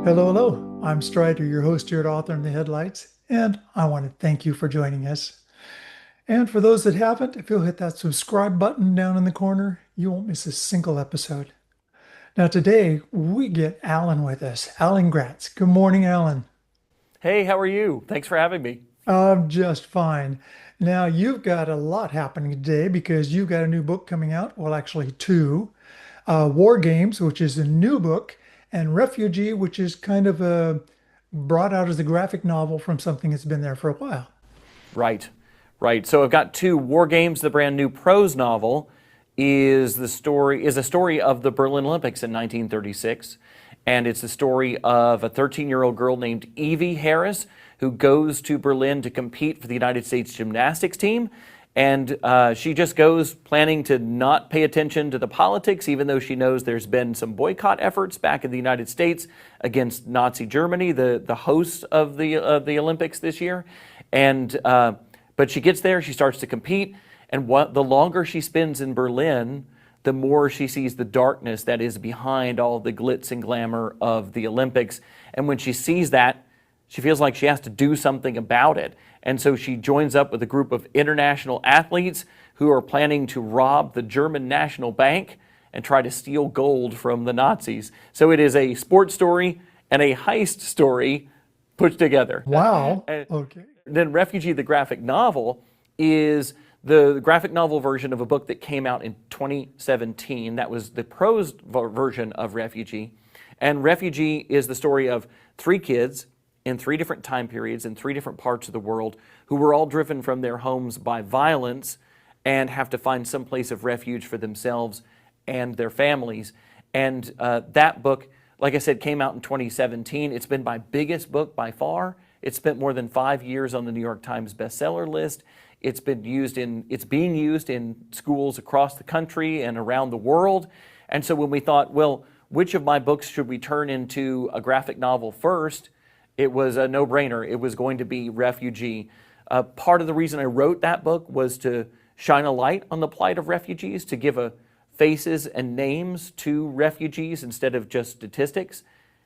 Hello, hello. I'm Strider, your host here at Author in the Headlights, and I want to thank you for joining us. And for those that haven't, if you'll hit that subscribe button down in the corner, you won't miss a single episode. Now, today we get Alan with us, Alan Gratz. Good morning, Alan. Hey, how are you? Thanks for having me. I'm just fine. Now, you've got a lot happening today because you've got a new book coming out. Well, actually, two. War Games, which is a new book, and Refugee, which is kind of brought out as a graphic novel from something that's been there for a while. Right, right. So I've got two War Games. The brand new prose novel is a story of the Berlin Olympics in 1936, and it's the story of a 13-year-old girl named Evie Harris who goes to Berlin to compete for the United States gymnastics team. And she just goes planning to not pay attention to the politics, even though she knows there's been some boycott efforts back in the United States against Nazi Germany, the host of the Olympics this year. And but she gets there, she starts to compete, and the longer she spends in Berlin, the more she sees the darkness that is behind all the glitz and glamour of the Olympics. And when she sees that, she feels like she has to do something about it. And so she joins up with a group of international athletes who are planning to rob the German National Bank and try to steal gold from the Nazis. So it is a sports story and a heist story put together. Wow. And Okay. then Refugee, the graphic novel, is the graphic novel version of a book that came out in 2017. That was the prose version of Refugee. And Refugee is the story of three kids in three different time periods in three different parts of the world who were all driven from their homes by violence and have to find some place of refuge for themselves and their families. And that book, like I said, came out in 2017. It's been my biggest book by far. It spent more than 5 years on the New York Times bestseller list. It's being used in schools across the country and around the world. And so when we thought, well, which of my books should we turn into a graphic novel first? It was a no-brainer. It was going to be Refugee. Part of the reason I wrote that book was to shine a light on the plight of refugees, to give faces and names to refugees instead of just statistics.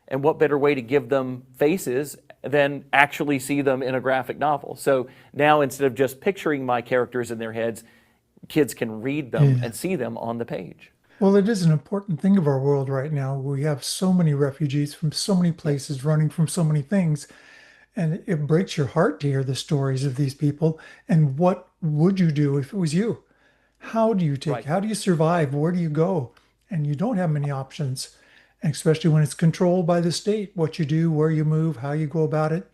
And what better way to give them faces than actually see them in a graphic novel? So now instead of just picturing my characters in their heads, kids can read them Yeah. and see them on the page. Well, it is an important thing of our world right now. We have so many refugees from so many Yes. places running from so many things. And it breaks your heart to hear the stories of these people. And what would you do if it was you? Right. How do you survive? Where do you go? And you don't have many options, especially when it's controlled by the state, what you do, where you move, how you go about it.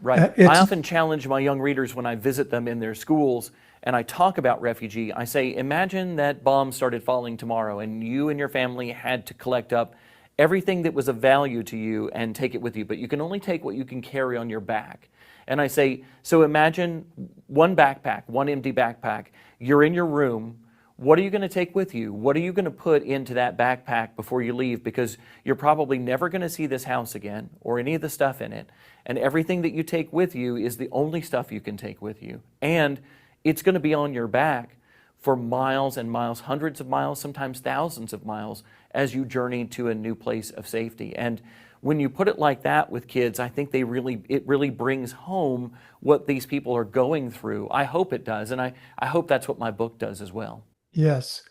Right. I It's, often challenge my young readers when I visit them in their schools and I talk about Refugee. I say, imagine that bombs started falling tomorrow and you and your family had to collect up everything that was of value to you and take it with you, but you can only take what you can carry on your back. And I say, so imagine one backpack, one empty backpack. You're in your room. What are you going to take with you? What are you going to put into that backpack before you leave? Because you're probably never going to see this house again or any of the stuff in it. And everything that you take with you is the only stuff you can take with you. And it's going to be on your back for miles and miles, hundreds of miles, sometimes thousands of miles, as you journey to a new place of safety. And when you put it like that with kids, I think it really brings home what these people are going through. I hope it does, and I hope that's what my book does as well. yes,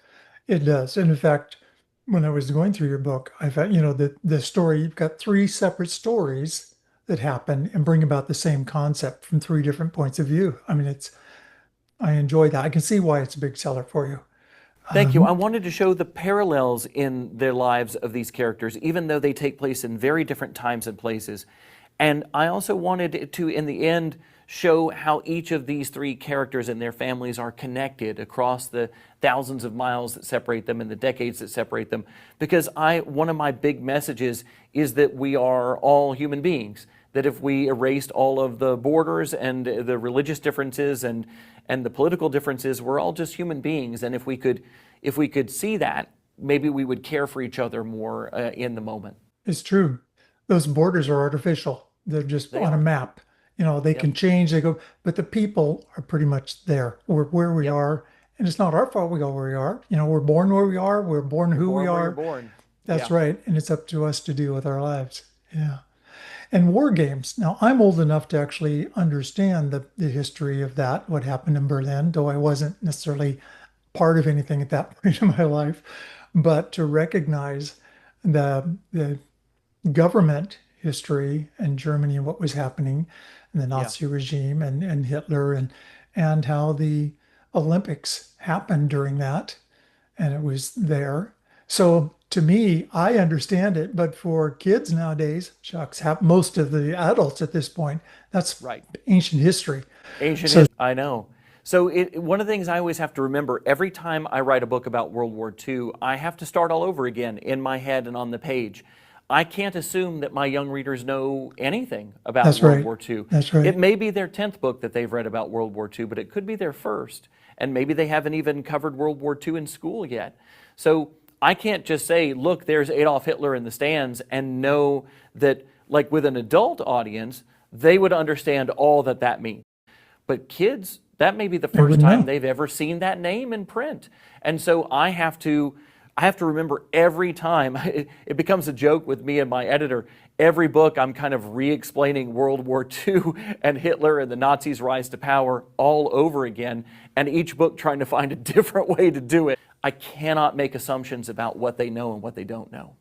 it does. And in fact, when I was going through your book, I found, the story, you've got three separate stories that happen and bring about the same concept from three different points of view. I mean, I enjoy that. I can see why it's a big seller for you. Thank you. I Um, wanted to show the parallels in their lives of these characters, even though they take place in very different times and places. And I also wanted to, in the end, show how each of these three characters and their families are connected across the thousands of miles that separate them and the decades that separate them. Because one of my big messages is that we are all human beings. That if we erased all of the borders and the religious differences and the political differences, we're all just human beings. And if we could see that, maybe we would care for each other more in the moment. it's true. Those borders are artificial. They're just They on a are. map. They Yep. can change, they go, but the people are pretty much there. We're where we Yep. are. And it's not our fault we go where we are. We're born where we are. We're born You're who we born where you're are. born. That's Yeah. right. And it's up to us to deal with our lives. Yeah. And war games. Now, I'm old enough to actually understand the history of that, what happened in Berlin, though I wasn't necessarily part of anything at that point in my life. But to recognize the government history in Germany and what was happening in the Yeah. Nazi regime and Hitler and how the Olympics happened during that and it was there. So to me, I understand it, but for kids nowadays, shucks, most of the adults at this point, that's Right. ancient history. Ancient So history, I know. So one of the things I always have to remember every time I write a book about World War II, I have to start all over again in my head and on the page. I can't assume that my young readers know anything about that's World right. War II. That's It right. may be their 10th book that they've read about World War II, but it could be their first. And maybe they haven't even covered World War II in school yet. So I can't just say, look, there's Adolf Hitler in the stands, and know that, like with an adult audience, they would understand all that that means. But kids, that may be the They first wouldn't time know. they've ever seen that name in print. And so I have to remember every time. It becomes a joke with me and my editor. Every book I'm kind of re-explaining World War II and Hitler and the Nazis' rise to power all over again, and each book trying to find a different way to do it. I cannot make assumptions about what they know and what they don't know.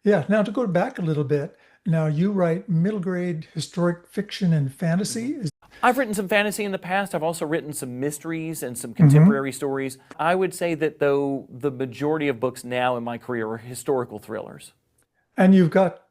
Yeah. Now to go back a little bit, now you write middle grade historic fiction and fantasy. I've written some fantasy in the past. I've also written some mysteries and some Mhm. contemporary stories. I would say that, though, the majority of books now in my career are historical thrillers. And you've got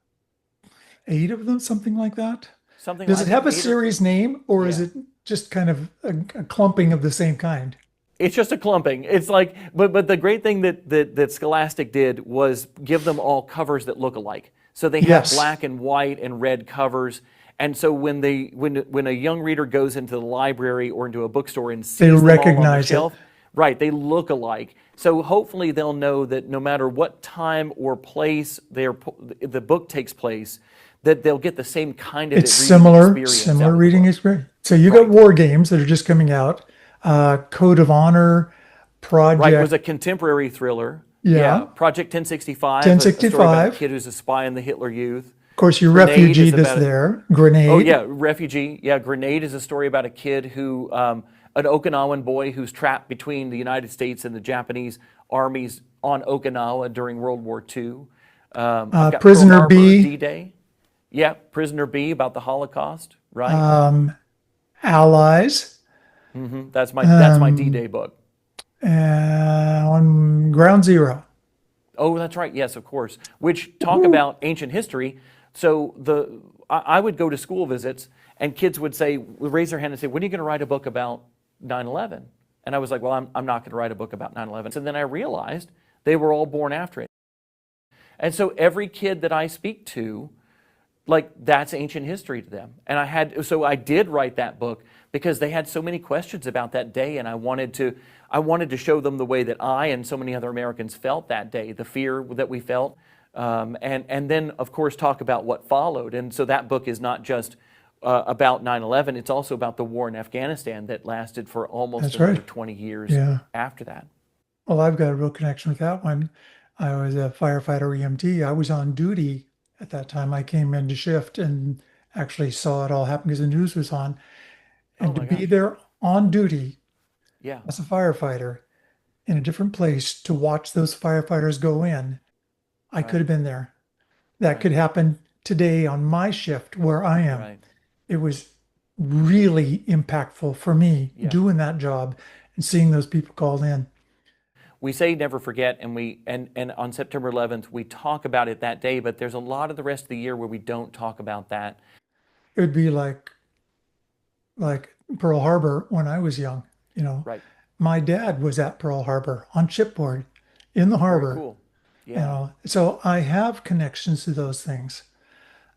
8 of them, something like that. Something, Does I it think, have a eight or series name or is yeah. it just kind of a clumping of the same kind? It's just a clumping. It's like, but the great thing that Scholastic did was give them all covers that look alike. So they have Yes, black and white and red covers. And so when a young reader goes into the library or into a bookstore and they sees them all on the recognize it. shelf, right, they look alike. So hopefully they'll know that no matter what time or place the book takes place, that they'll get the same kind of It's reading similar, experience similar out of the reading book. experience. So you got Right. war games that are just coming out. Code of Honor, Right, was a Project, contemporary thriller. Yeah, yeah, Project 1065, a story about a 1065. kid who's a spy in the Hitler Youth. Of course, your Grenade refugee is that's about a, there. oh Grenade. yeah, Refugee. Yeah, Grenade is a story about a kid who, an Okinawan boy who's trapped between the United States and the Japanese armies on Okinawa during World War II. I've got Pearl Prisoner Harbor, B, D-Day. Yeah, Prisoner B about the Holocaust, right? um, Allies, That's my um, D-Day book. on Ground Zero. Oh, that's right. Yes, of course. Which talk about ancient history. So I would go to school visits, and kids would raise their hand and say, "When are you going to write a book about 9/11?" And I was like, "Well, I'm not going to write a book about 9/11." So then I realized they were all born after it. And so every kid that I speak to, like, that's ancient history to them. And I did write that book because they had so many questions about that day, and I wanted to show them the way that I and so many other Americans felt that day, the fear that we felt, and then of course talk about what followed. And so that book is not just about 9/11; it's also about the war in Afghanistan that lasted for almost That's another right. 20 years Yeah. after that. Well, I've got a real connection with that one. I was a firefighter EMT. I was on duty at that time. I came into shift and actually saw it all happen because the news was on. Oh And to my be gosh! there on duty Yeah, as a firefighter in a different place to watch those firefighters go in, I could have right, been there. That right, could happen today on my shift where I am. right. It was really impactful for me Yeah. doing that job and seeing those people called in. We say never forget, and on September 11th we talk about it that day, but there's a lot of the rest of the year where we don't talk about that. It would be like Pearl Harbor when I was young. You know, Right. my dad was at Pearl Harbor on shipboard in the Very harbor. cool. You Yeah. know, so I have connections to those things.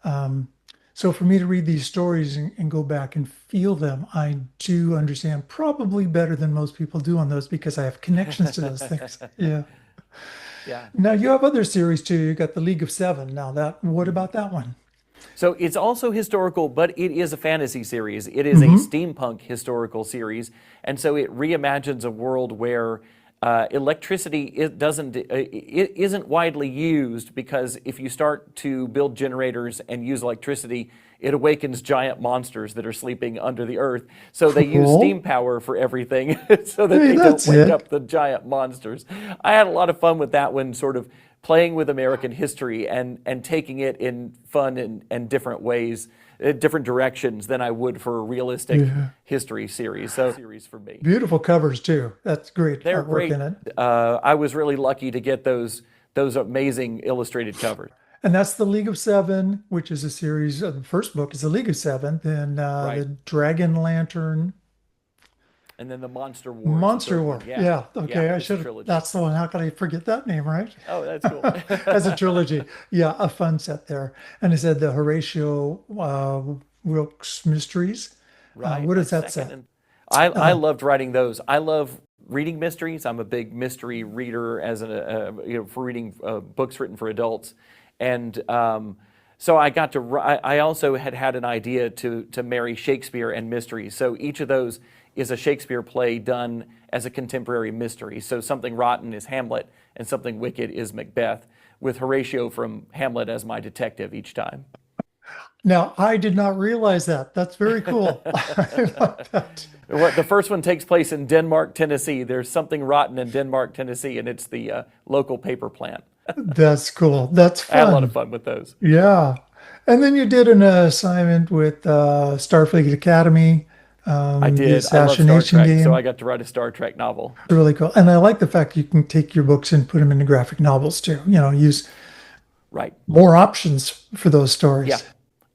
Um, so for me to read these stories and go back and feel them, I do understand probably better than most people do on those because I have connections to those things. Yeah. Yeah. Now you have other series too. You got the League of Seven. Now that, what about that one? So it's also historical, but it is a fantasy series. It is a Hmm. steampunk historical series. And so it reimagines a world where electricity it isn't widely used, because if you start to build generators and use electricity, it awakens giant monsters that are sleeping under the earth. So they use Cool. steam power for everything so that Hey, they don't that's wake it. up the giant monsters. I had a lot of fun with that one, sort of playing with American history and taking it in fun and different ways, different directions than I would for a realistic Yeah. history series. So series for me. Beautiful covers too. That's great They're artwork great. in it. I was really lucky to get those amazing illustrated covers. And that's the League of Seven, which is a series. The first book is the League of Seven. Then Right. the Dragon Lantern, And then the Monster War is the Monster third War. one. Yeah. Yeah. Yeah, Okay. I it's a should have. trilogy. That's the one. How could I forget that name, right? Oh, that's cool. As a trilogy. Yeah. A fun set there. And I said the Horatio Wilkes Mysteries. Right. What is That's that second. set? And I loved writing those. I love reading mysteries. I'm a big mystery reader for reading books written for adults. And so I got to, I also had an idea to marry Shakespeare and mysteries. So each of those is a Shakespeare play done as a contemporary mystery. So Something Rotten is Hamlet and Something Wicked is Macbeth, with Horatio from Hamlet as my detective each time. Now, I did not realize that. That's very cool. I like that. The first one takes place in Denmark, Tennessee. There's Something Rotten in Denmark, Tennessee, and it's the local paper plant. That's cool. That's I had a lot of fun. fun with those. Yeah. And then you did an assignment with Starfleet Academy, I the did. I love Star assassination Trek, so I game. got to write a Star Trek novel. Really cool. And I like the fact you can take your books and put them into graphic novels too. Use Right. more options for those Yeah. stories.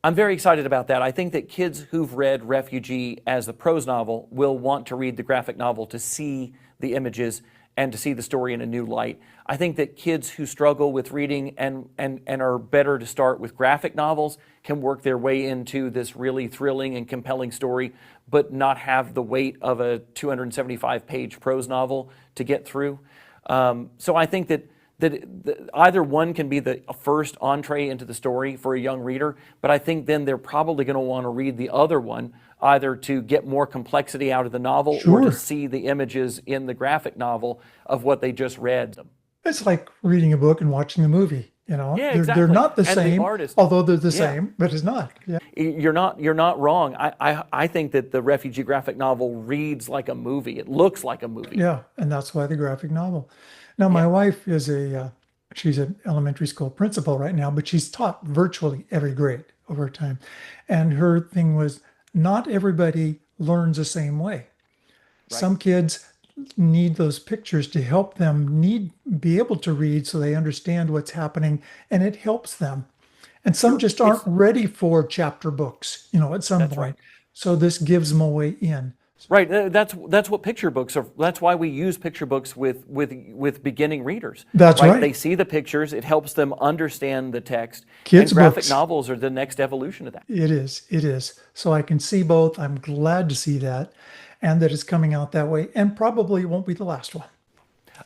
I'm very excited about that. I think that kids who've read Refugee as the prose novel will want to read the graphic novel to see the images and to see the story in a new light. I think that kids who struggle with reading and are better to start with graphic novels can work their way into this really thrilling and compelling story, but not have the weight of a 275-page prose novel to get through. So I think that either one can be the first entree into the story for a young reader, but I think then they're probably going to want to read the other one, either to get more complexity out of the novel or to Sure. see the images in the graphic novel of what they just read. It's like reading a book and watching a movie. Yeah, They're exactly. not the And the same, artist, although they're the yeah, same, but it's not. Yeah. you're not wrong. I think that the Refugee graphic novel reads like a movie. It looks like a movie. Yeah, and that's why the graphic novel. Now, my Yeah, wife is she's an elementary school principal right now, but she's taught virtually every grade over time. And her thing was not everybody learns the same way. right. Some kids need those pictures to help them be able to read so they understand what's happening and it helps them. And some Sure. just aren't ready for chapter books, at some That's right. point. So this gives them a way in. Right. That's what picture books are. That's why we use picture books with beginning readers. That's Right. They right. see the pictures. It helps them understand the text. And Kids' graphic books. novels are the next evolution of that. It is. It is. So I can see both. I'm glad to see that and that it's coming out that way and probably won't be the last one.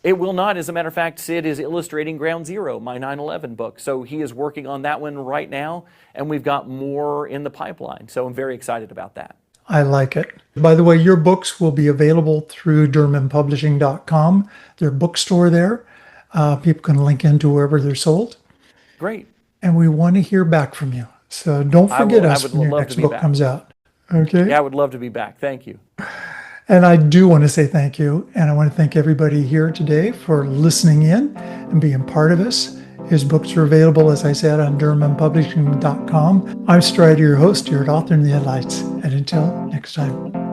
It will not. As a matter of fact, Sid is illustrating Ground Zero, my 9/11 book. So he is working on that one right now, and we've got more in the pipeline. So I'm very excited about that. I like it. By the way, your books will be available through DurmanPublishing.com, their bookstore there. People can link into wherever they're sold. Great. And we want to hear back from you. So don't forget I us would when your love to next be book back. comes out. Okay? Yeah, I would love to be back. Thank you. And I do want to say thank you. And I want to thank everybody here today for listening in and being part of us. His books are available, as I said, on DurmanPublishing.com. I'm Strider, your host here at Author in the Headlights. And until next time.